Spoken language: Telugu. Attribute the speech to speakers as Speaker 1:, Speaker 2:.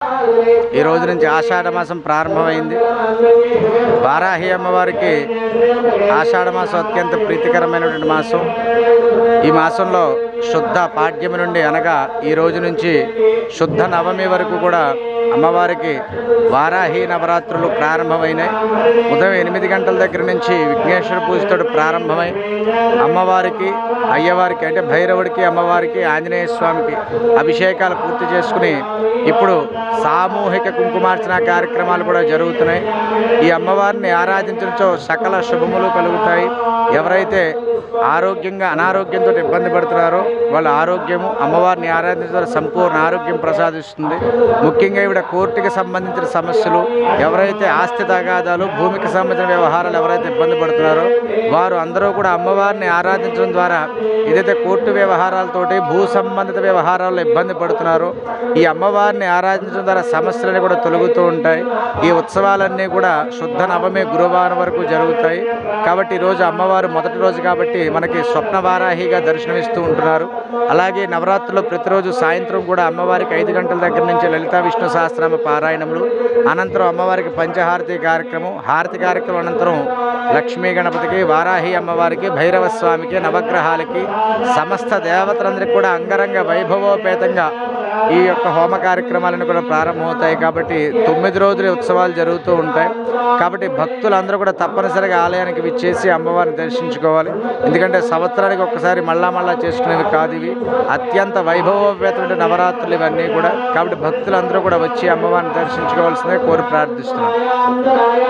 Speaker 1: ఈ రోజు నుంచి ఆషాఢ మాసం ప్రారంభమైంది. వారాహి అమ్మవారికి ఆషాఢ మాసం అత్యంత ప్రీతికరమైనటువంటి మాసం. ఈ మాసంలో శుద్ధ పాడ్యమి నుండి అనగా ఈ రోజు నుంచి శుద్ధ నవమి వరకు కూడా అమ్మవారికి వారాహి నవరాత్రులు ప్రారంభమైనాయి. ఉదయం 8 గంటల దగ్గర నుంచి విఘ్నేశ్వర పూజతో ప్రారంభమై అమ్మవారికి అయ్యవారికి అంటే భైరవుడికి అమ్మవారికి ఆంజనేయ స్వామికి అభిషేకాలు పూర్తి చేసుకుని ఇప్పుడు సామూహిక కుంకుమార్చన కార్యక్రమాలు కూడా జరుగుతున్నాయి. ఈ అమ్మవారిని ఆరాధించడంతో సకల శుభములు కలుగుతాయి. ఎవరైతే అనారోగ్యంతో ఇబ్బంది పడుతున్నారో వాళ్ళ ఆరోగ్యము అమ్మవారిని ఆరాధించడం సంపూర్ణ ఆరోగ్యం ప్రసాదిస్తుంది. ముఖ్యంగా ఈవిడ కోర్టుకి సంబంధించిన సమస్యలు, ఎవరైతే ఆస్తి తగాదాలు, భూమికి సంబంధించిన వ్యవహారాలు ఎవరైతే ఇబ్బంది పడుతున్నారో వారు అందరూ కూడా అమ్మవారిని ఆరాధించడం ద్వారా ఏదైతే కోర్టు వ్యవహారాలతోటి భూ సంబంధిత వ్యవహారాల్లో ఇబ్బంది పడుతున్నారో ఈ అమ్మవారిని ఆరాధించడం ద్వారా సమస్యలన్నీ కూడా తొలగుతూ ఉంటాయి. ఈ ఉత్సవాలన్నీ కూడా శుద్ధ నవమి గురువారం వరకు జరుగుతాయి. కాబట్టి ఈరోజు అమ్మవారు మొదటి రోజు కాబట్టి మనకి స్వప్న వారాహిగా దర్శనమిస్తూ ఉంటున్నారు. అలాగే నవరాత్రుల్లో ప్రతిరోజు సాయంత్రం కూడా అమ్మవారికి 5 గంటల దగ్గర నుంచి లలితా విష్ణు సహస్రనామ పారాయణములు, అనంతరం అమ్మవారికి పంచహారతి కార్యక్రమం, హారతి కార్యక్రమం అనంతరం లక్ష్మీ గణపతికి, వారాహి అమ్మవారికి, భైరవ స్వామికి, నవగ్రహాలకి, సమస్త దేవతలందరికీ కూడా అంగరంగ వైభవోపేతంగా ఈ యొక్క హోమ కార్యక్రమాలను కూడా ప్రారంభమవుతాయి. కాబట్టి 9 రోజుల ఉత్సవాలు జరుగుతూ ఉంటాయి. కాబట్టి భక్తులందరూ కూడా తప్పనిసరిగా ఆలయానికి విచ్చేసి అమ్మవారిని దర్శించుకోవాలి. ఎందుకంటే సంవత్సరానికి ఒక్కసారి మళ్ళా చేసుకునేవి కాదు ఇవి. అత్యంత వైభవోపేతమైన నవరాత్రులు ఇవన్నీ కూడా. కాబట్టి భక్తులందరూ కూడా వచ్చి అమ్మవారిని దర్శించుకోవాల్సిందే కోరి ప్రార్థిస్తున్నాం.